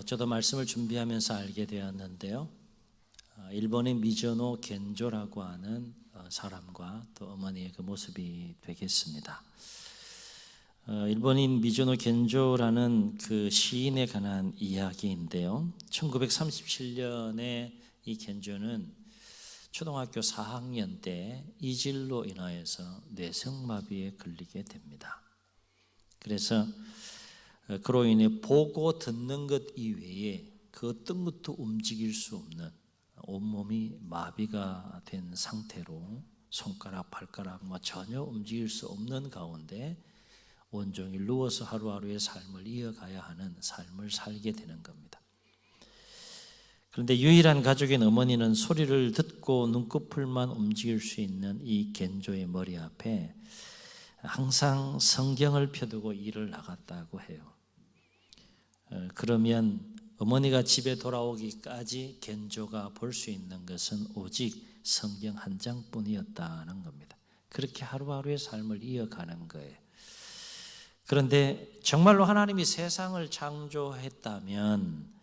저도 말씀을 준비하면서 알게 되었는데요. 일본인 미즈노 겐조라고 하는 사람과 또 어머니의 그 모습이 되겠습니다. 일본인 미즈노 겐조라는 그 시인에 관한 이야기인데요. 1937년에 이 겐조는 초등학교 4학년 때 이질로 인하여서 뇌성마비에 걸리게 됩니다. 그래서 그로 인해 보고 듣는 것 이외에 그 어떤 것도 움직일 수 없는 온몸이 마비가 된 상태로 손가락, 발가락 전혀 움직일 수 없는 가운데 온종일 누워서 하루하루의 삶을 이어가야 하는 삶을 살게 되는 겁니다. 그런데 유일한 가족인 어머니는 소리를 듣고 눈꺼풀만 움직일 수 있는 이 겐조의 머리 앞에 항상 성경을 펴두고 일을 나갔다고 해요. 그러면 어머니가 집에 돌아오기까지 겐조가 볼 수 있는 것은 오직 성경 한 장뿐이었다는 겁니다. 그렇게 하루하루의 삶을 이어가는 거예요. 그런데 정말로 하나님이 세상을 창조했다면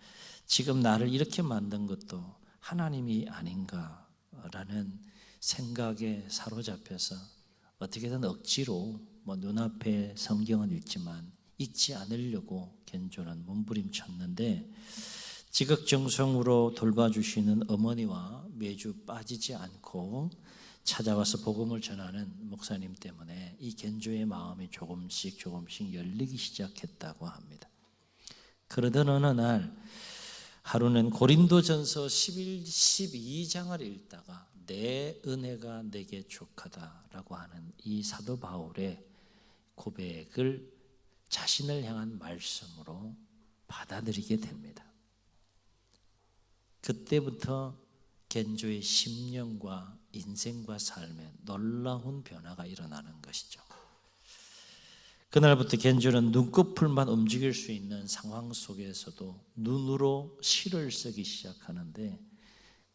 지금 나를 이렇게 만든 것도 하나님이 아닌가라는 생각에 사로잡혀서 어떻게든 억지로 눈앞에 성경은 읽지만 읽지 않으려고 겐조는 몸부림쳤는데 지극정성으로 돌봐주시는 어머니와 매주 빠지지 않고 찾아와서 복음을 전하는 목사님 때문에 이 겐조의 마음이 조금씩 열리기 시작했다고 합니다. 그러던 어느 날 하루는 고린도전서 12장을 읽다가 내 은혜가 내게 족하다라고 하는 이 사도 바울의 고백을 자신을 향한 말씀으로 받아들이게 됩니다. 그때부터 겐조의 심령과 인생과 삶에 놀라운 변화가 일어나는 것이죠. 그날부터 겐조는 눈꺼풀만 움직일 수 있는 상황 속에서도 눈으로 시를 쓰기 시작하는데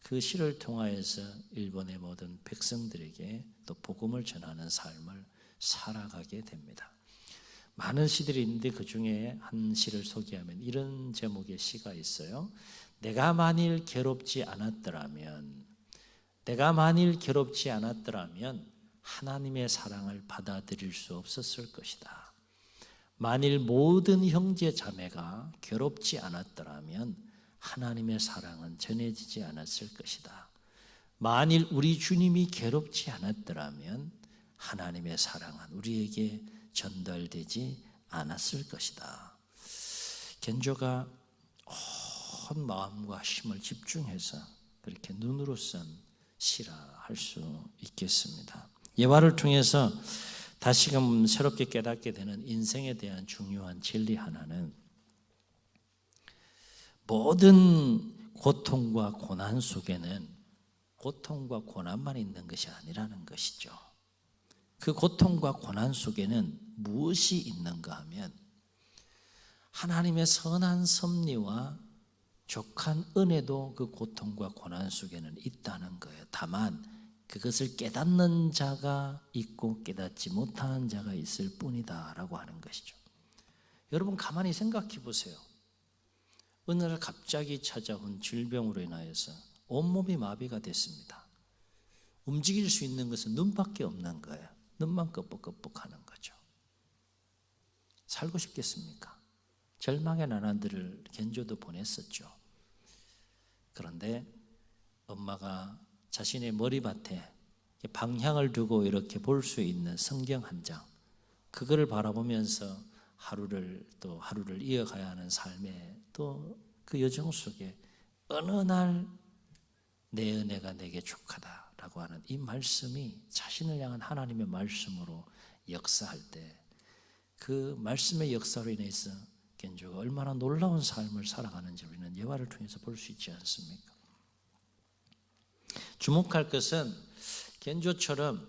그 시를 통하여서 일본의 모든 백성들에게 또 복음을 전하는 삶을 살아가게 됩니다. 많은 시들이 있는데 그 중에 한 시를 소개하면 이런 제목의 시가 있어요. 내가 만일 괴롭지 않았더라면 하나님의 사랑을 받아들일 수 없었을 것이다. 만일 모든 형제 자매가 괴롭지 않았더라면 하나님의 사랑은 전해지지 않았을 것이다. 만일 우리 주님이 괴롭지 않았더라면 하나님의 사랑은 우리에게 전달되지 않았을 것이다. 겐조가 온 마음과 힘을 집중해서 그렇게 눈으로 쓴 시라 할 수 있겠습니다. 예화를 통해서 다시금 새롭게 깨닫게 되는 인생에 대한 중요한 진리 하나는 모든 고통과 고난 속에는 고통과 고난만 있는 것이 아니라는 것이죠. 그 고통과 고난 속에는 무엇이 있는가 하면 하나님의 선한 섭리와 족한 은혜도 그 고통과 고난 속에는 있다는 거예요. 다만 그것을 깨닫는 자가 있고 깨닫지 못하는 자가 있을 뿐이다 라고 하는 것이죠. 여러분 가만히 생각해 보세요. 어느 날 갑자기 찾아온 질병으로 인하여서 온몸이 마비가 됐습니다. 움직일 수 있는 것은 눈밖에 없는 거예요. 눈만 끄뻑끄뻑하는 거죠. 살고 싶겠습니까? 절망의 나날들을 겐조도 보냈었죠. 그런데 엄마가 자신의 머리밭에 방향을 두고 이렇게 볼 수 있는 성경 한 장, 그거를 바라보면서 하루를 이어가야 하는 삶의 또 그 여정 속에 어느 날 내 은혜가 내게 족하다라고 하는 이 말씀이 자신을 향한 하나님의 말씀으로 역사할 때 그 말씀의 역사로 인해서 겐조가 얼마나 놀라운 삶을 살아가는지 우리는 예화를 통해서 볼 수 있지 않습니까? 주목할 것은 겐조처럼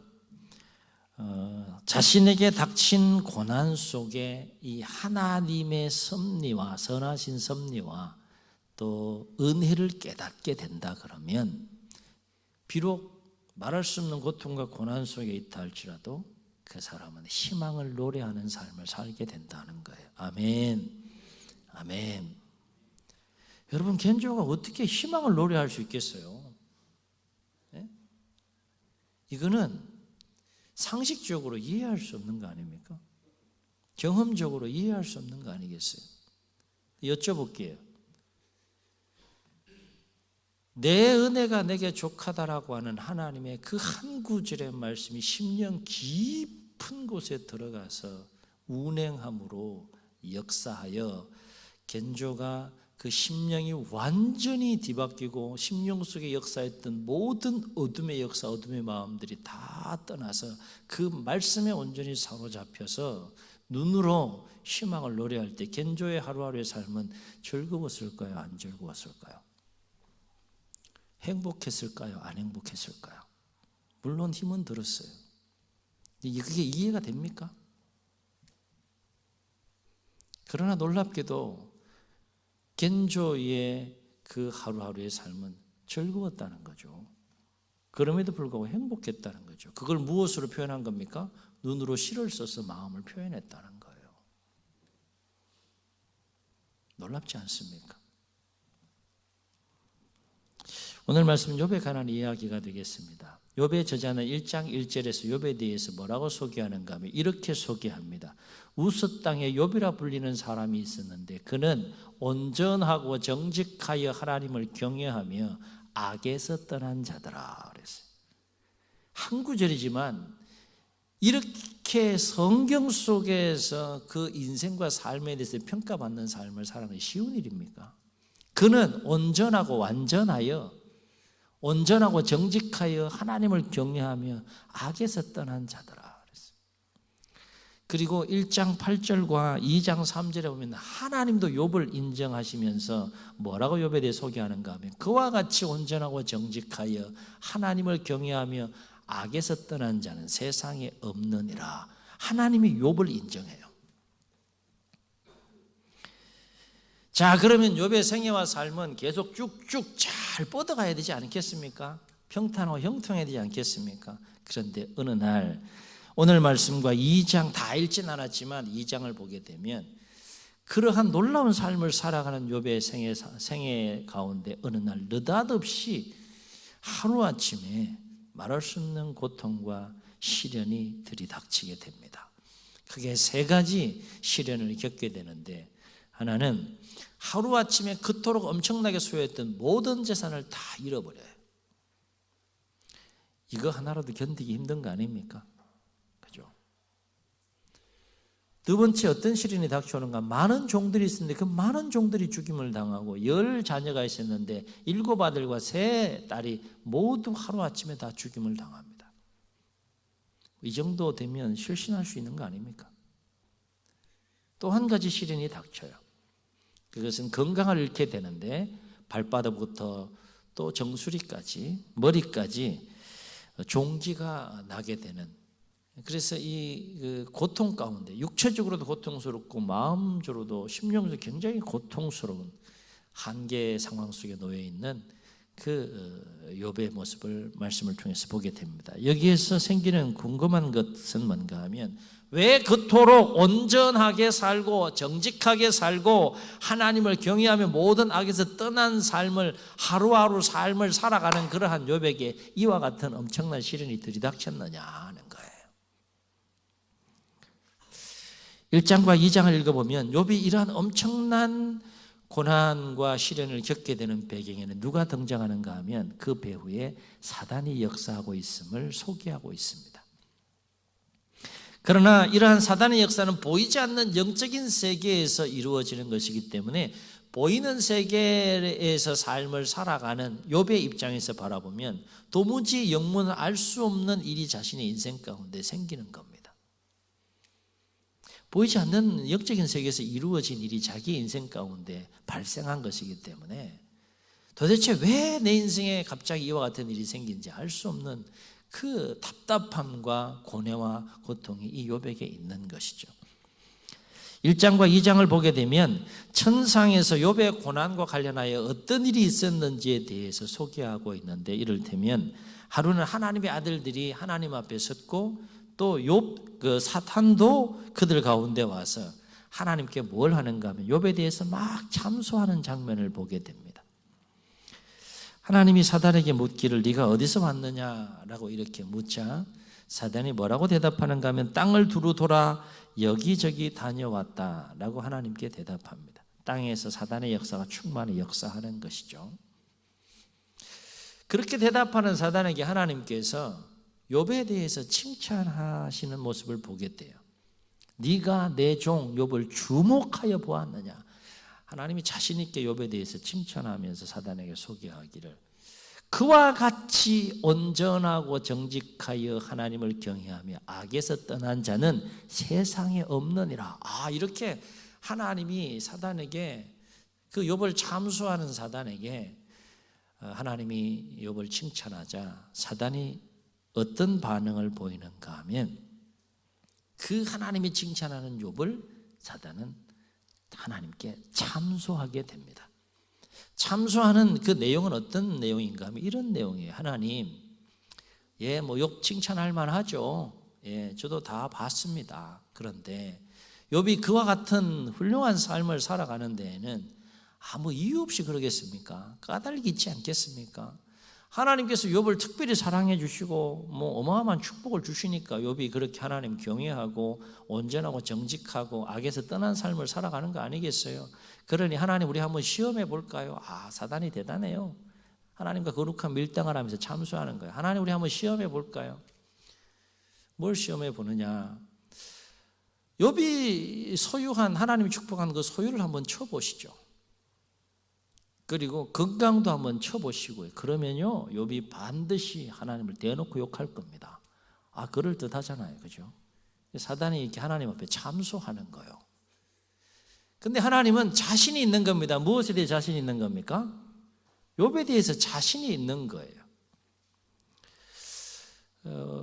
자신에게 닥친 고난 속에 이 하나님의 섭리와 선하신 섭리와 또 은혜를 깨닫게 된다 그러면 비록 말할 수 없는 고통과 고난 속에 있다 할지라도 그 사람은 희망을 노래하는 삶을 살게 된다는 거예요. 아멘. 아멘. 여러분, 겐조가 어떻게 희망을 노래할 수 있겠어요? 네? 이거는 상식적으로 이해할 수 없는 거 아닙니까? 경험적으로 이해할 수 없는 거 아니겠어요? 여쭤볼게요. 내 은혜가 내게 족하다라고 하는 하나님의 그 한 구절의 말씀이 심령 깊은 곳에 들어가서 운행함으로 역사하여 겐조가 그 심령이 완전히 뒤바뀌고 심령 속에 역사했던 모든 어둠의 역사, 어둠의 마음들이 다 떠나서 그 말씀에 온전히 사로잡혀서 눈으로 희망을 노래할 때 겐조의 하루하루의 삶은 즐거웠을까요? 안 즐거웠을까요? 행복했을까요? 안 행복했을까요? 물론 힘은 들었어요. 그게 이해가 됩니까? 그러나 놀랍게도 겐조의 그 하루하루의 삶은 즐거웠다는 거죠. 그럼에도 불구하고 행복했다는 거죠. 그걸 무엇으로 표현한 겁니까? 눈으로 실을 써서 마음을 표현했다는 거예요. 놀랍지 않습니까? 오늘 말씀은 욥에 관한 이야기가 되겠습니다. 욥의 저자는 1장 1절에서 욥에 대해서 뭐라고 소개하는가 하면 이렇게 소개합니다. 우스 땅에 욥이라 불리는 사람이 있었는데 그는 온전하고 정직하여 하나님을 경외하며 악에서 떠난 자더라 그랬어요. 한 구절이지만 이렇게 성경 속에서 그 인생과 삶에 대해서 평가받는 삶을 살아가는 쉬운 일입니까? 그는 온전하고 완전하여 온전하고 정직하여 하나님을 경외하며 악에서 떠난 자더라 그랬어요. 그리고 1장 8절과 2장 3절에 보면 하나님도 욥을 인정하시면서 뭐라고 욥에 대해 소개하는가 하면 그와 같이 온전하고 정직하여 하나님을 경외하며 악에서 떠난 자는 세상에 없느니라. 하나님이 욥을 인정해요. 자, 그러면 욥의 생애와 삶은 계속 쭉쭉 잘 뻗어가야 되지 않겠습니까? 평탄하고 형통해야 되지 않겠습니까? 그런데 어느 날 오늘 말씀과 2장 다 읽진 않았지만 2장을 보게 되면 그러한 놀라운 삶을 살아가는 욥의 생애 가운데 어느 날 느닷없이 하루아침에 말할 수 없는 고통과 시련이 들이닥치게 됩니다. 크게 세 가지 시련을 겪게 되는데 하나는 하루아침에 그토록 엄청나게 소유했던 모든 재산을 다 잃어버려요. 이거 하나라도 견디기 힘든 거 아닙니까? 그죠? 두 번째 어떤 시련이 닥쳐오는가? 많은 종들이 있었는데 그 많은 종들이 죽임을 당하고 10자녀가 있었는데 7 아들과 3 딸이 모두 하루아침에 다 죽임을 당합니다. 이 정도 되면 실신할 수 있는 거 아닙니까? 또 한 가지 시련이 닥쳐요. 그것은 건강을 잃게 되는데 발바닥부터 또 정수리까지 머리까지 종지가 나게 되는, 그래서 이 고통 가운데 육체적으로도 고통스럽고 마음적으로도 심령적으로 굉장히 고통스러운 한계 상황 속에 놓여 있는 그 욥의 모습을 말씀을 통해서 보게 됩니다. 여기에서 생기는 궁금한 것은 뭔가 하면 왜 그토록 온전하게 살고 정직하게 살고 하나님을 경외하며 모든 악에서 떠난 삶을 하루하루 삶을 살아가는 그러한 욥에게 이와 같은 엄청난 시련이 들이닥쳤느냐 하는 거예요. 1장과 2장을 읽어보면 욥이 이러한 엄청난 고난과 시련을 겪게 되는 배경에는 누가 등장하는가 하면 그 배후에 사단이 역사하고 있음을 소개하고 있습니다. 그러나 이러한 사단의 역사는 보이지 않는 영적인 세계에서 이루어지는 것이기 때문에 보이는 세계에서 삶을 살아가는 욥의 입장에서 바라보면 도무지 영문을 알 수 없는 일이 자신의 인생 가운데 생기는 겁니다. 보이지 않는 영적인 세계에서 이루어진 일이 자기 인생 가운데 발생한 것이기 때문에 도대체 왜 내 인생에 갑자기 이와 같은 일이 생긴지 알 수 없는 그 답답함과 고뇌와 고통이 이 욥에게 있는 것이죠. 1장과 2장을 보게 되면 천상에서 욥의 고난과 관련하여 어떤 일이 있었는지에 대해서 소개하고 있는데 이를테면 하루는 하나님의 아들들이 하나님 앞에 섰고 또 욥 그 사탄도 그들 가운데 와서 하나님께 뭘 하는가 하면 욥에 대해서 막 참소하는 장면을 보게 됩니다. 하나님이 사단에게 묻기를 네가 어디서 왔느냐라고 이렇게 묻자 사단이 뭐라고 대답하는가 하면 땅을 두루 돌아 여기저기 다녀왔다라고 하나님께 대답합니다. 땅에서 사단의 역사가 충만히 역사하는 것이죠. 그렇게 대답하는 사단에게 하나님께서 욥에 대해서 칭찬하시는 모습을 보게 돼요. 네가 내 종 욥을 주목하여 보았느냐. 하나님이 자신 있게 욥에 대해서 칭찬하면서 사단에게 소개하기를 그와 같이 온전하고 정직하여 하나님을 경외하며 악에서 떠난 자는 세상에 없느니라. 이렇게 하나님이 사단에게 그 욥을 참수하는 사단에게 하나님이 욥을 칭찬하자 사단이 어떤 반응을 보이는가 하면 그 하나님이 칭찬하는 욥을 사단은 하나님께 참소하게 됩니다. 참소하는 그 내용은 어떤 내용인가 하면 이런 내용이에요. 하나님, 뭐 욥 칭찬할 만하죠. 저도 다 봤습니다. 그런데 욥이 그와 같은 훌륭한 삶을 살아가는 데에는 아무 이유 없이 그러겠습니까? 까닭이 있지 않겠습니까? 하나님께서 욥을 특별히 사랑해 주시고 어마어마한 축복을 주시니까 욥이 그렇게 하나님 경외하고 온전하고 정직하고 악에서 떠난 삶을 살아가는 거 아니겠어요? 그러니 하나님 우리 한번 시험해 볼까요? 사단이 대단해요. 하나님과 거룩한 밀당을 하면서 참수하는 거예요. 하나님 우리 한번 시험해 볼까요? 뭘 시험해 보느냐? 욥이 소유한 하나님이 축복한 그 소유를 한번 쳐보시죠. 그리고 건강도 한번 쳐보시고요. 그러면요 욥이 반드시 하나님을 대놓고 욕할 겁니다. 그럴 듯 하잖아요. 그죠? 사단이 이렇게 하나님 앞에 참소하는 거예요. 근데 하나님은 자신이 있는 겁니다. 무엇에 대해 자신이 있는 겁니까? 욥에 대해서 자신이 있는 거예요.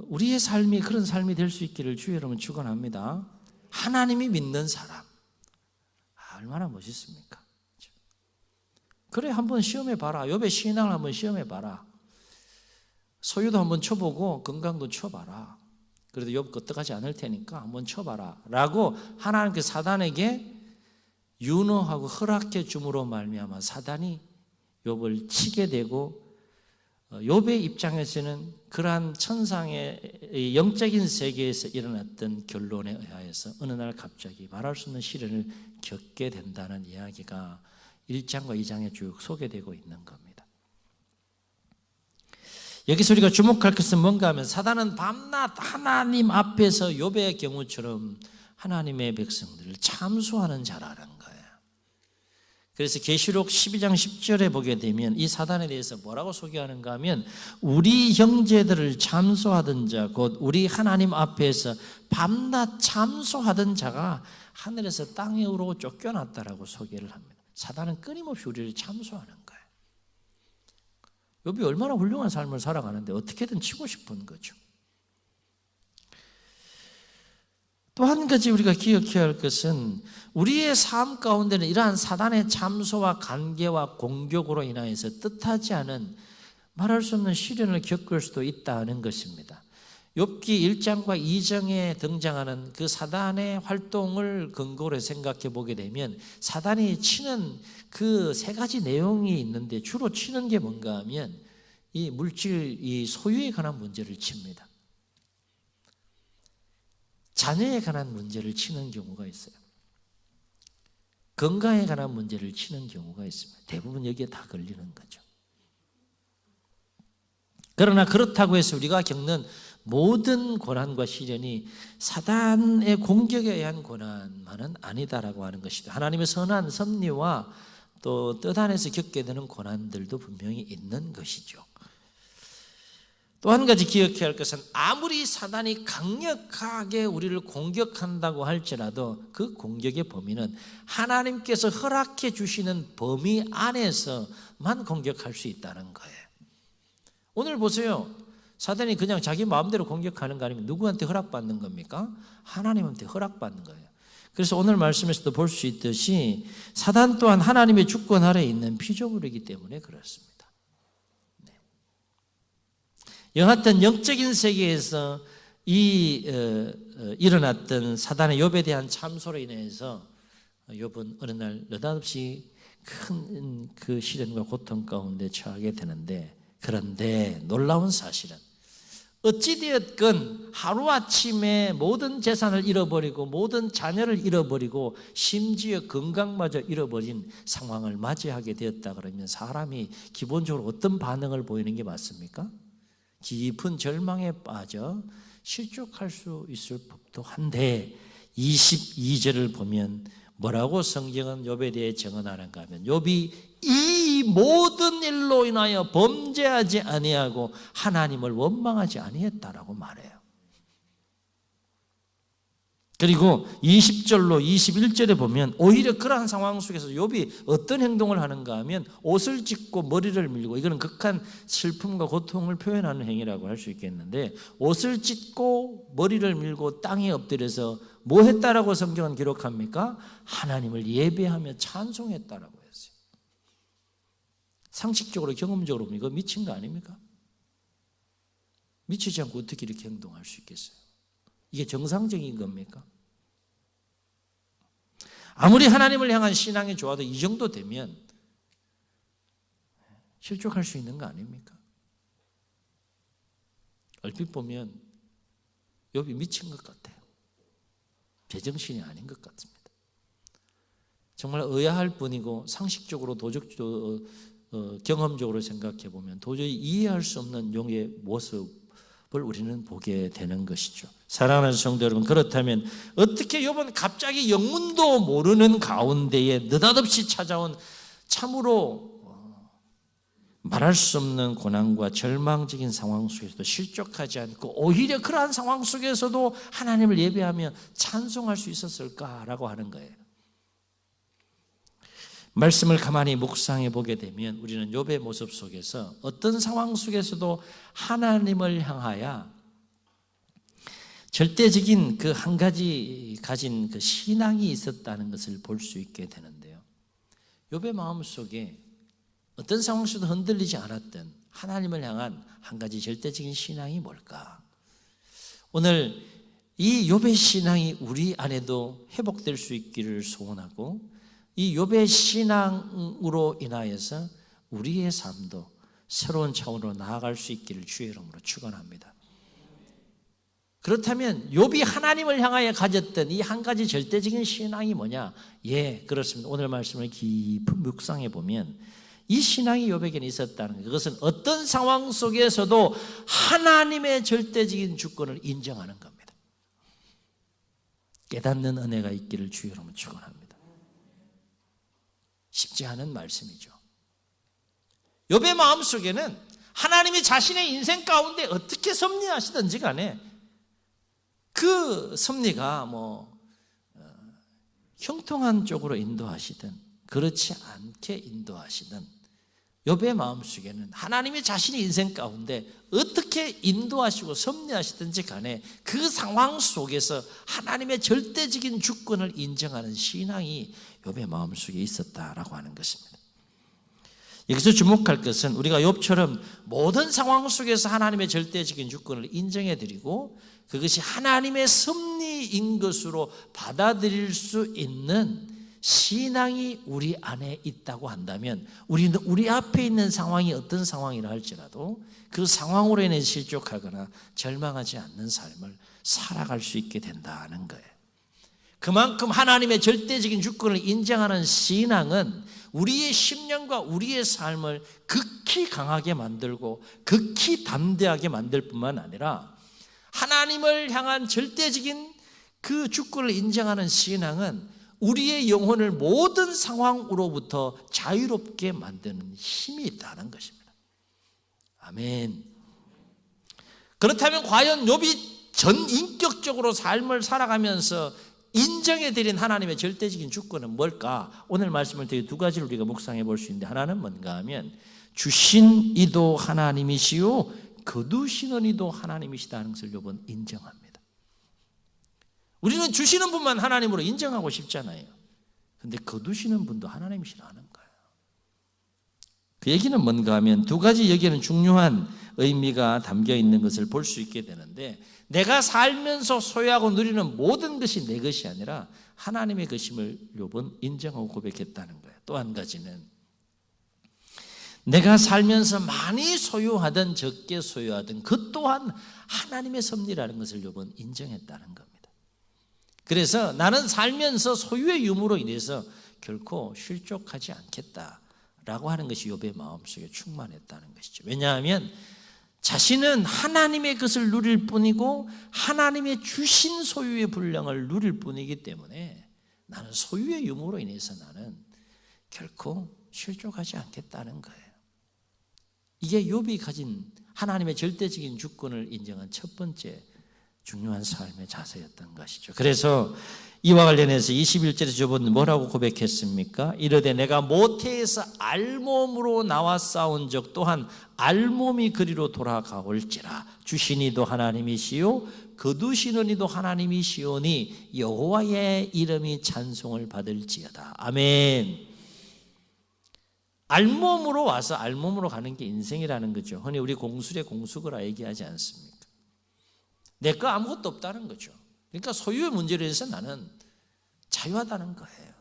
우리의 삶이 그런 삶이 될 수 있기를 주의 여러분 축원합니다. 하나님이 믿는 사람 얼마나 멋있습니까? 그래 한번 시험해 봐라. 욥의 신앙을 한번 시험해 봐라. 소유도 한번 쳐보고 건강도 쳐봐라. 그래도 욥 끄떡하지 않을 테니까 한번 쳐봐라 라고 하나님께 사단에게 윤호하고 허락해 줌으로 말미암아 사단이 욥을 치게 되고 욥의 입장에서는 그러한 천상의 영적인 세계에서 일어났던 결론에 의하여서 어느 날 갑자기 말할 수 없는 시련을 겪게 된다는 이야기가 1장과 2장에 쭉 소개되고 있는 겁니다. 여기서 우리가 주목할 것은 뭔가 하면 사단은 밤낮 하나님 앞에서 욥의 경우처럼 하나님의 백성들을 참수하는 자라는 거예요. 그래서 계시록 12장 10절에 보게 되면 이 사단에 대해서 뭐라고 소개하는가 하면 우리 형제들을 참수하던 자 곧 우리 하나님 앞에서 밤낮 참수하던 자가 하늘에서 땅으로 쫓겨났다라고 소개를 합니다. 사단은 끊임없이 우리를 참수하는 거예요. 욥이 얼마나 훌륭한 삶을 살아가는데 어떻게든 치고 싶은 거죠. 또 한 가지 우리가 기억해야 할 것은 우리의 삶 가운데는 이러한 사단의 참소와 관계와 공격으로 인하여서 뜻하지 않은 말할 수 없는 시련을 겪을 수도 있다는 것입니다. 욥기 1장과 2장에 등장하는 그 사단의 활동을 근거로 생각해 보게 되면 사단이 치는 그 세 가지 내용이 있는데 주로 치는 게 뭔가 하면 이 물질, 이 소유에 관한 문제를 칩니다. 자녀에 관한 문제를 치는 경우가 있어요. 건강에 관한 문제를 치는 경우가 있습니다. 대부분 여기에 다 걸리는 거죠. 그러나 그렇다고 해서 우리가 겪는 모든 고난과 시련이 사단의 공격에 의한 고난만은 아니다라고 하는 것이죠. 하나님의 선한 섭리와 또 뜻 안에서 겪게 되는 고난들도 분명히 있는 것이죠. 또 한 가지 기억해야 할 것은 아무리 사단이 강력하게 우리를 공격한다고 할지라도 그 공격의 범위는 하나님께서 허락해 주시는 범위 안에서만 공격할 수 있다는 거예요. 오늘 보세요. 사단이 그냥 자기 마음대로 공격하는 거 아니면 누구한테 허락받는 겁니까? 하나님한테 허락받는 거예요. 그래서 오늘 말씀에서도 볼 수 있듯이 사단 또한 하나님의 주권 아래에 있는 피조물이기 때문에 그렇습니다. 여하튼 영적인 세계에서 일어났던 사단의 욥에 대한 참소로 인해서 욥은 어느 날 느닷없이 큰 그 시련과 고통 가운데 처하게 되는데, 그런데 놀라운 사실은 어찌되었건 하루아침에 모든 재산을 잃어버리고 모든 자녀를 잃어버리고 심지어 건강마저 잃어버린 상황을 맞이하게 되었다 그러면 사람이 기본적으로 어떤 반응을 보이는 게 맞습니까? 깊은 절망에 빠져 실족할 수 있을 법도 한데, 22절을 보면 뭐라고 성경은 욥에 대해 증언하는가 하면, 욥이 이 모든 일로 인하여 범죄하지 아니하고 하나님을 원망하지 아니했다라고 말해요. 그리고 20절로 21절에 보면 오히려 그러한 상황 속에서 욥이 어떤 행동을 하는가 하면, 옷을 찢고 머리를 밀고, 이거는 극한 슬픔과 고통을 표현하는 행위라고 할 수 있겠는데, 옷을 찢고 머리를 밀고 땅에 엎드려서 뭐 했다라고 성경은 기록합니까? 하나님을 예배하며 찬송했다라고 했어요. 상식적으로 경험적으로 보면 이거 미친 거 아닙니까? 미치지 않고 어떻게 이렇게 행동할 수 있겠어요? 이게 정상적인 겁니까? 아무리 하나님을 향한 신앙이 좋아도 이 정도 되면 실족할 수 있는 거 아닙니까? 얼핏 보면 욥이 미친 것 같아요. 제정신이 아닌 것 같습니다. 정말 의아할 뿐이고 상식적으로 경험적으로 생각해 보면 도저히 이해할 수 없는 용의 모습을 우리는 보게 되는 것이죠. 사랑하는 성도 여러분, 그렇다면 어떻게 욥은 갑자기 영문도 모르는 가운데에 느닷없이 찾아온 참으로 말할 수 없는 고난과 절망적인 상황 속에서도 실족하지 않고 오히려 그러한 상황 속에서도 하나님을 예배하며 찬송할 수 있었을까라고 하는 거예요. 말씀을 가만히 묵상해 보게 되면 우리는 욥의 모습 속에서 어떤 상황 속에서도 하나님을 향하여 절대적인 그 한 가지 가진 그 신앙이 있었다는 것을 볼 수 있게 되는데요. 욥의 마음 속에 어떤 상황 속에도 흔들리지 않았던 하나님을 향한 한 가지 절대적인 신앙이 뭘까? 오늘 이 욥의 신앙이 우리 안에도 회복될 수 있기를 소원하고, 이 욥의 신앙으로 인하여서 우리의 삶도 새로운 차원으로 나아갈 수 있기를 주의 이름으로 축원합니다. 그렇다면 욥이 하나님을 향하여 가졌던 이 한 가지 절대적인 신앙이 뭐냐? 예, 그렇습니다. 오늘 말씀을 깊은 묵상해 보면 이 신앙이 욥에게는 있었다는 것, 그것은 어떤 상황 속에서도 하나님의 절대적인 주권을 인정하는 겁니다. 깨닫는 은혜가 있기를 주의 이름으로 축원합니다. 쉽지 않은 말씀이죠. 욥의 마음속에는 하나님이 자신의 인생 가운데 어떻게 섭리하시든지 간에 그 섭리가 형통한 쪽으로 인도하시든 그렇지 않게 인도하시든, 욥의 마음속에는 하나님이 자신의 인생 가운데 어떻게 인도하시고 섭리하시든지 간에 그 상황 속에서 하나님의 절대적인 주권을 인정하는 신앙이 욥의 마음속에 있었다라고 하는 것입니다. 여기서 주목할 것은 우리가 욥처럼 모든 상황 속에서 하나님의 절대적인 주권을 인정해드리고 그것이 하나님의 섭리인 것으로 받아들일 수 있는 신앙이 우리 안에 있다고 한다면, 우리는 우리 앞에 있는 상황이 어떤 상황이라 할지라도 그 상황으로 인해 실족하거나 절망하지 않는 삶을 살아갈 수 있게 된다는 거예요. 그만큼 하나님의 절대적인 주권을 인정하는 신앙은 우리의 심령과 우리의 삶을 극히 강하게 만들고 극히 담대하게 만들 뿐만 아니라, 하나님을 향한 절대적인 그 주권을 인정하는 신앙은 우리의 영혼을 모든 상황으로부터 자유롭게 만드는 힘이 있다는 것입니다. 아멘. 그렇다면 과연 욥이 전 인격적으로 삶을 살아가면서 인정해드린 하나님의 절대적인 주권은 뭘까? 오늘 말씀을 통해 두 가지를 우리가 묵상해 볼 수 있는데, 하나는 뭔가 하면 주신 이도 하나님이시요 거두시는 이도 하나님이시다는 것을 욥은 인정합니다. 우리는 주시는 분만 하나님으로 인정하고 싶잖아요. 그런데 거두시는 분도 하나님이시라는 거예요. 그 얘기는 뭔가 하면 두 가지 여기에는 중요한 의미가 담겨 있는 것을 볼 수 있게 되는데, 내가 살면서 소유하고 누리는 모든 것이 내 것이 아니라 하나님의 것임을 욥은 인정하고 고백했다는 거예요. 또 한 가지는 내가 살면서 많이 소유하든 적게 소유하든 그 또한 하나님의 섭리라는 것을 욥은 인정했다는 겁니다. 그래서 나는 살면서 소유의 유무로 인해서 결코 실족하지 않겠다라고 하는 것이 욥의 마음속에 충만했다는 것이죠. 왜냐하면 자신은 하나님의 것을 누릴 뿐이고 하나님의 주신 소유의 분량을 누릴 뿐이기 때문에 나는 소유의 유무로 인해서 나는 결코 실족하지 않겠다는 거예요. 이게 욥이 가진 하나님의 절대적인 주권을 인정한 첫 번째 중요한 삶의 자세였던 것이죠. 그래서 이와 관련해서 21절에서 욥은 뭐라고 고백했습니까? 이르되 내가 모태에서 알몸으로 나와 싸운 적 또한 알몸이 그리로 돌아가올지라. 주신 이도 하나님이시요 거두시는 이도 하나님이시오니 여호와의 이름이 찬송을 받을지어다. 아멘. 알몸으로 와서 알몸으로 가는 게 인생이라는 거죠. 흔히 우리 공술의 공수거라 얘기하지 않습니까? 내 거 아무것도 없다는 거죠. 그러니까 소유의 문제로 해서 나는 자유하다는 거예요.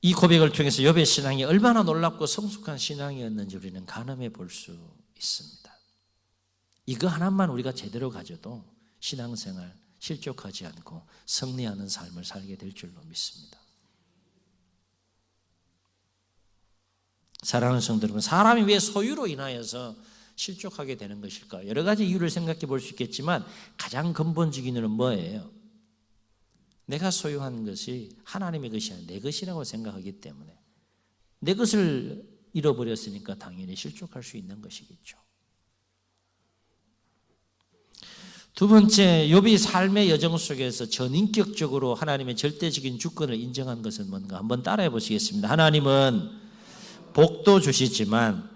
이 고백을 통해서 욥의 신앙이 얼마나 놀랍고 성숙한 신앙이었는지 우리는 가늠해 볼 수 있습니다. 이거 하나만 우리가 제대로 가져도 신앙생활 실족하지 않고 승리하는 삶을 살게 될 줄로 믿습니다. 사랑하는 성도 여러분, 사람이 왜 소유로 인하여서 실족하게 되는 것일까? 여러 가지 이유를 생각해 볼 수 있겠지만 가장 근본적인 이유는 뭐예요? 내가 소유한 것이 하나님의 것이 아니라 내 것이라고 생각하기 때문에 내 것을 잃어버렸으니까 당연히 실족할 수 있는 것이겠죠. 두 번째, 욥이 삶의 여정 속에서 전인격적으로 하나님의 절대적인 주권을 인정한 것은 뭔가 한번 따라해 보시겠습니다. 하나님은 복도 주시지만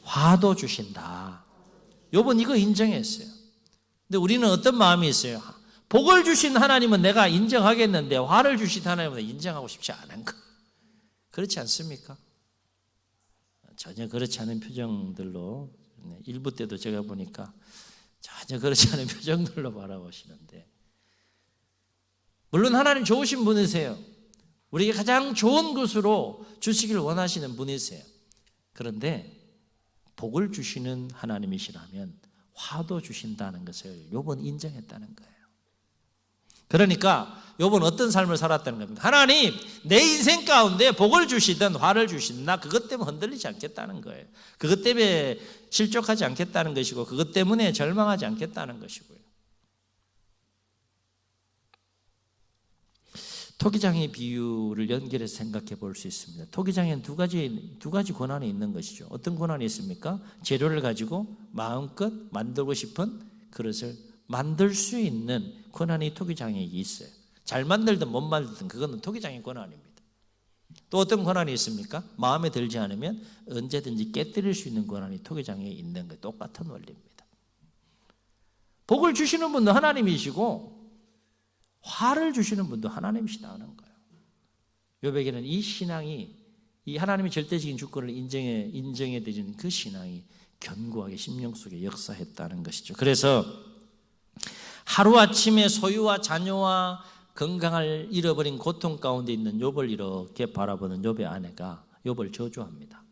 화도 주신다. 욥은 이거 인정했어요. 근데 우리는 어떤 마음이 있어요? 복을 주신 하나님은 내가 인정하겠는데 화를 주신 하나님은 인정하고 싶지 않은 거. 그렇지 않습니까? 전혀 그렇지 않은 표정들로, 일부 때도 제가 보니까 전혀 그렇지 않은 표정들로 바라보시는데, 물론 하나님 좋으신 분이세요. 우리에게 가장 좋은 것으로 주시길 원하시는 분이세요. 그런데 복을 주시는 하나님이시라면 화도 주신다는 것을 욥은 인정했다는 거예요. 그러니까 욥은 어떤 삶을 살았다는 겁니까? 하나님, 내 인생 가운데 복을 주시든 화를 주시든 나 그것 때문에 흔들리지 않겠다는 거예요. 그것 때문에 실족하지 않겠다는 것이고 그것 때문에 절망하지 않겠다는 것이고요. 토기장의 비유를 연결해서 생각해 볼 수 있습니다. 토기장에는 두 가지 권한이 있는 것이죠. 어떤 권한이 있습니까? 재료를 가지고 마음껏 만들고 싶은 그릇을 만들 수 있는 권한이 토기장에게 있어요. 잘 만들든 못 만들든 그거는 토기장의 권한입니다. 또 어떤 권한이 있습니까? 마음에 들지 않으면 언제든지 깨뜨릴 수 있는 권한이 토기장에 있는 게 똑같은 원리입니다. 복을 주시는 분도 하나님이시고 화를 주시는 분도 하나님이시다는 거예요. 욥에게는 이 신앙이, 이 하나님의 절대적인 주권을 인정해 드리는 그 신앙이 견고하게 심령 속에 역사했다는 것이죠. 그래서 하루아침에 소유와 자녀와 건강을 잃어버린 고통 가운데 있는 욥을 이렇게 바라보는 욥의 아내가 욥을 저주합니다.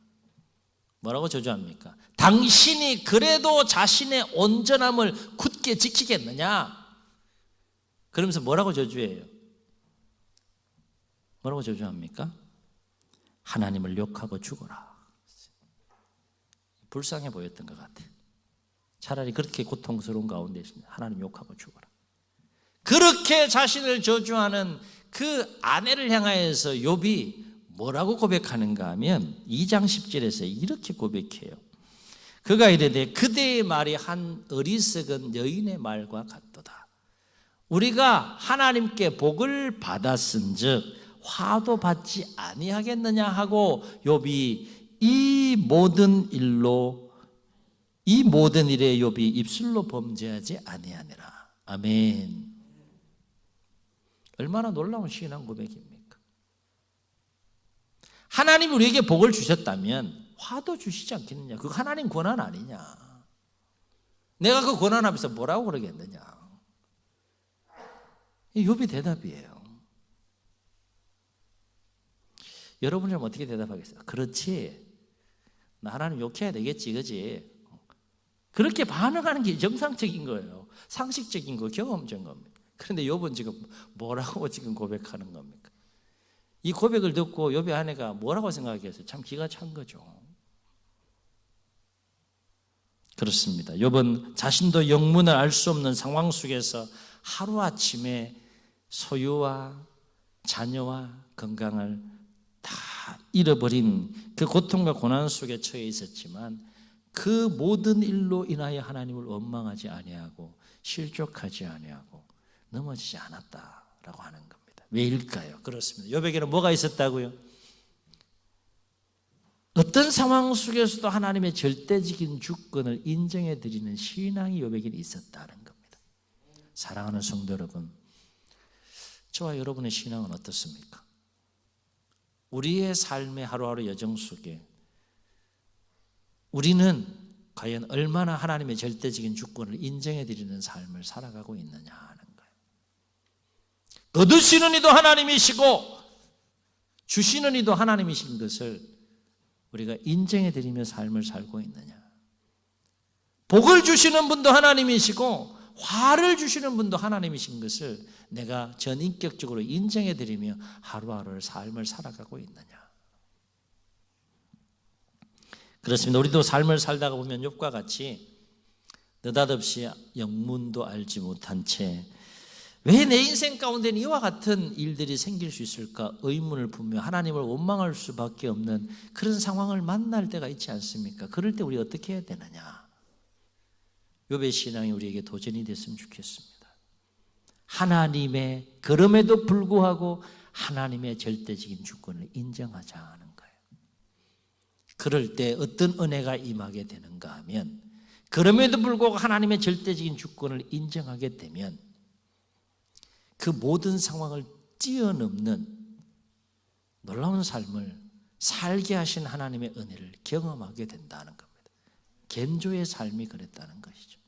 뭐라고 저주합니까? 당신이 그래도 자신의 온전함을 굳게 지키겠느냐? 그러면서 뭐라고 저주해요? 뭐라고 저주합니까? 하나님을 욕하고 죽어라. 불쌍해 보였던 것 같아요. 차라리 그렇게 고통스러운 가운데 있습니다. 하나님 욕하고 죽어라. 그렇게 자신을 저주하는 그 아내를 향하여서 욥이 뭐라고 고백하는가 하면 2장 10절에서 이렇게 고백해요. 그가 이르되 그대의 말이 한 어리석은 여인의 말과 같도다. 우리가 하나님께 복을 받았은즉 화도 받지 아니하겠느냐 하고 욥이 이 모든 일에 욥이 입술로 범죄하지 아니하니라. 아멘. 얼마나 놀라운 신앙 고백입니까? 하나님이 우리에게 복을 주셨다면 화도 주시지 않겠느냐? 그거 하나님 권한 아니냐? 내가 그 권한 앞에서 뭐라고 그러겠느냐? 이 욥이 대답이에요. 여러분이라면 어떻게 대답하겠어요? 그렇지, 나 하나님 욕해야 되겠지, 그지? 그렇게 반응하는 게 정상적인 거예요. 상식적인 거, 경험적인 겁니다. 그런데 욥은 지금 뭐라고 지금 고백하는 겁니까? 이 고백을 듣고 욥의 아내가 뭐라고 생각했어요? 참 기가 찬 거죠. 그렇습니다. 욥은 자신도 영문을 알 수 없는 상황 속에서 하루아침에 소유와 자녀와 건강을 다 잃어버린 그 고통과 고난 속에 처해 있었지만 그 모든 일로 인하여 하나님을 원망하지 아니하고 실족하지 아니하고 넘어지지 않았다라고 하는 겁니다. 왜일까요? 그렇습니다. 욥에게는 뭐가 있었다고요? 어떤 상황 속에서도 하나님의 절대적인 주권을 인정해 드리는 신앙이 욥에게는 있었다는 겁니다. 사랑하는 성도 여러분, 저와 여러분의 신앙은 어떻습니까? 우리의 삶의 하루하루 여정 속에 우리는 과연 얼마나 하나님의 절대적인 주권을 인정해 드리는 삶을 살아가고 있느냐 하는 거예요. 얻으시는 이도 하나님이시고 주시는 이도 하나님이신 것을 우리가 인정해 드리며 삶을 살고 있느냐? 복을 주시는 분도 하나님이시고 화를 주시는 분도 하나님이신 것을 내가 전인격적으로 인정해 드리며 하루하루를 삶을 살아가고 있느냐? 그렇습니다. 우리도 삶을 살다가 보면 욥과 같이 느닷없이 영문도 알지 못한 채 왜 내 인생 가운데는 이와 같은 일들이 생길 수 있을까 의문을 품며 하나님을 원망할 수밖에 없는 그런 상황을 만날 때가 있지 않습니까? 그럴 때 우리 어떻게 해야 되느냐? 욥의 신앙이 우리에게 도전이 됐으면 좋겠습니다. 하나님의, 그럼에도 불구하고 하나님의 절대적인 주권을 인정하자 하는 거예요. 그럴 때 어떤 은혜가 임하게 되는가 하면 그럼에도 불구하고 하나님의 절대적인 주권을 인정하게 되면 그 모든 상황을 뛰어넘는 놀라운 삶을 살게 하신 하나님의 은혜를 경험하게 된다는 겁니다. 겐조의 삶이 그랬다는 것이죠.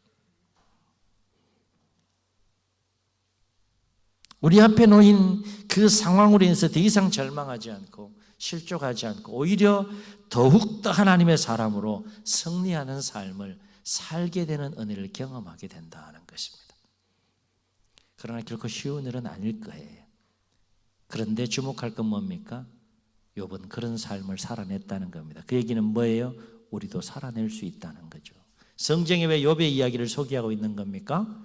우리 앞에 놓인 그 상황으로 인해서 더 이상 절망하지 않고 실족하지 않고 오히려 더욱더 하나님의 사람으로 승리하는 삶을 살게 되는 은혜를 경험하게 된다는 것입니다. 그러나 결코 쉬운 일은 아닐 거예요. 그런데 주목할 건 뭡니까? 욥은 그런 삶을 살아냈다는 겁니다. 그 얘기는 뭐예요? 우리도 살아낼 수 있다는 거죠. 성경에 왜 욥의 이야기를 소개하고 있는 겁니까?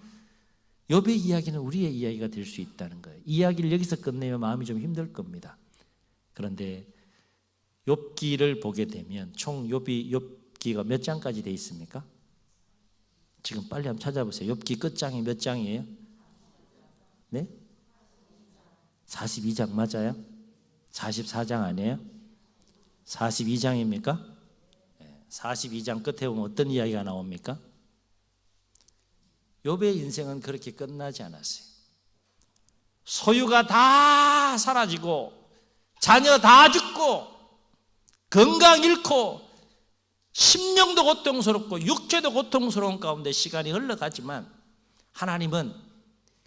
욥의 이야기는 우리의 이야기가 될 수 있다는 거예요. 이야기를 여기서 끝내면 마음이 좀 힘들 겁니다. 그런데 욥기를 보게 되면 총 욥기가 몇 장까지 되어 있습니까? 지금 빨리 한번 찾아보세요. 욥기 끝장이 몇 장이에요? 네? 42장 맞아요? 44장 아니에요? 42장입니까? 42장 끝에 보면 어떤 이야기가 나옵니까? 욥의 인생은 그렇게 끝나지 않았어요. 소유가 다 사라지고 자녀 다 죽고 건강 잃고 심령도 고통스럽고 육체도 고통스러운 가운데 시간이 흘러가지만 하나님은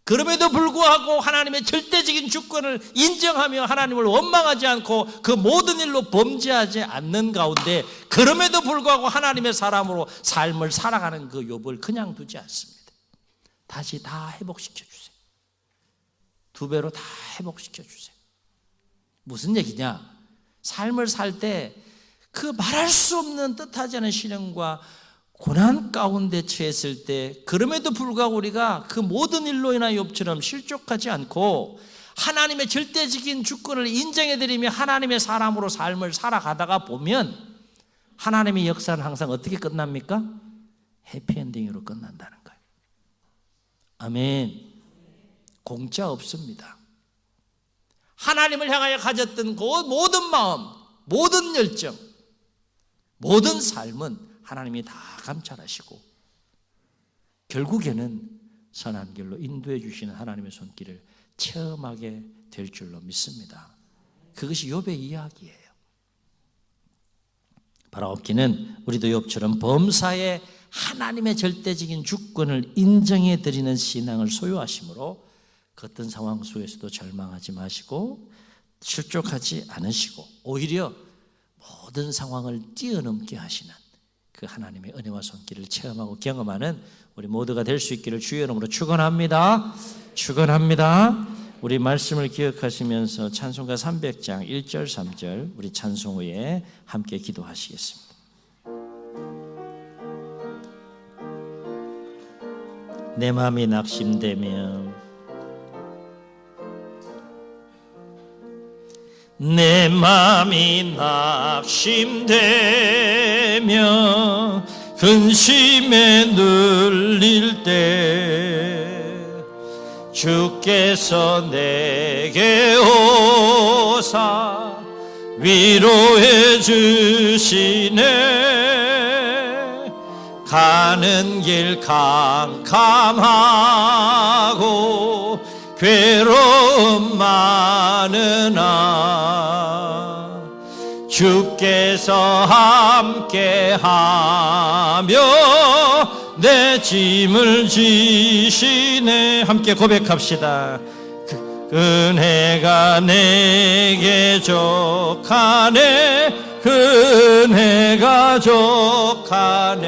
그럼에도 불구하고 하나님의 절대적인 주권을 인정하며 하나님을 원망하지 않고 그 모든 일로 범죄하지 않는 가운데 그럼에도 불구하고 하나님의 사람으로 삶을 살아가는 그 욥을 그냥 두지 않습니다. 다시 다 회복시켜 주세요. 2배로 다 회복시켜 주세요. 무슨 얘기냐? 삶을 살 때 그 말할 수 없는 뜻하지 않은 시련과 고난 가운데 처했을 때 그럼에도 불구하고 우리가 그 모든 일로 인하여 욥처럼 실족하지 않고 하나님의 절대적인 주권을 인정해드리며 하나님의 사람으로 삶을 살아가다가 보면 하나님의 역사는 항상 어떻게 끝납니까? 해피엔딩으로 끝난다는 거예요. 아멘. 공짜 없습니다. 하나님을 향하여 가졌던 그 모든 마음, 모든 열정, 모든 삶은 하나님이 다 감찰하시고 결국에는 선한 길로 인도해 주시는 하나님의 손길을 체험하게 될 줄로 믿습니다. 그것이 욥의 이야기예요. 바라옵기는 우리도 욥처럼 범사에 하나님의 절대적인 주권을 인정해 드리는 신앙을 소유하시므로 그 어떤 상황 속에서도 절망하지 마시고 실족하지 않으시고 오히려 모든 상황을 뛰어넘게 하시는 그 하나님의 은혜와 손길을 체험하고 경험하는 우리 모두가 될 수 있기를 주의 이름으로 축원합니다. 축원합니다. 우리 말씀을 기억하시면서 찬송가 300장 1절 3절 우리 찬송 후에 함께 기도하시겠습니다. 내 마음이 낙심되며 내 마음이 낙심되며 근심에 눌릴 때 주께서 내게 오사 위로해 주시네. 가는 길 캄캄하고 괴로움 많으나 주께서 함께하며 내 짐을 지시네. 함께 고백합시다. 은혜가 내게 족하네. 은혜가 족하네.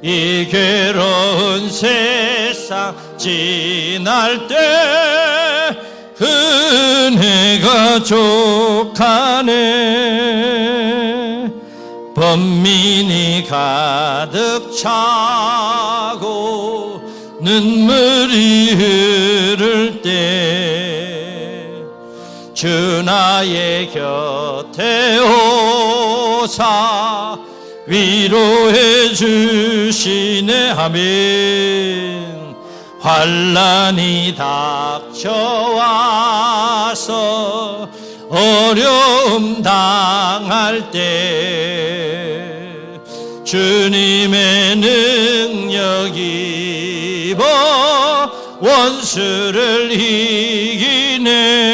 이 괴로운 세상 지날 때 은혜가 족하네. 번민이 가득 차고 눈물이 흐를 때 주 나의 곁에 오사 위로해 주시네. 아멘. 환난이 닥쳐와서 어려움 당할 때 주님의 능력이 입어 원수를 이기네.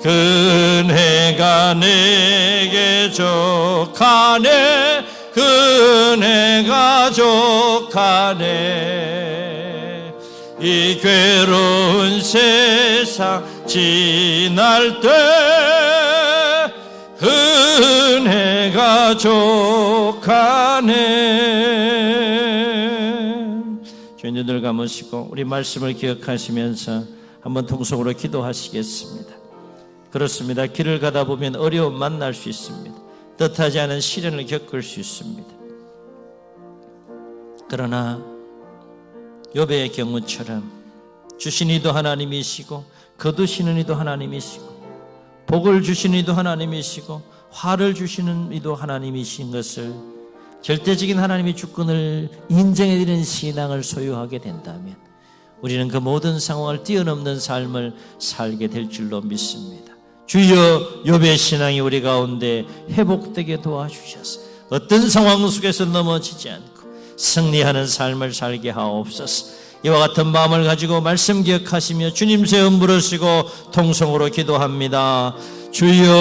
은혜가 내게 족하네. 은혜가 족하네. 이 괴로운 세상 지날 때 은혜가 족하네. 주님 눈을 감으시고 우리 말씀을 기억하시면서 한번 통속으로 기도하시겠습니다. 그렇습니다. 길을 가다 보면 어려움 만날 수 있습니다. 뜻하지 않은 시련을 겪을 수 있습니다. 그러나 욥의 경우처럼 주신 이도 하나님이시고 거두시는 이도 하나님이시고 복을 주시는 이도 하나님이시고 화를 주시는 이도 하나님이신 것을 절대적인 하나님의 주권을 인정해드리는 신앙을 소유하게 된다면 우리는 그 모든 상황을 뛰어넘는 삶을 살게 될 줄로 믿습니다. 주여, 욥의 신앙이 우리 가운데 회복되게 도와주셔서 어떤 상황 속에서 넘어지지 않고 승리하는 삶을 살게 하옵소서. 이와 같은 마음을 가지고 말씀 기억하시며 주님 새 음 부르시고 통성으로 기도합니다. 주여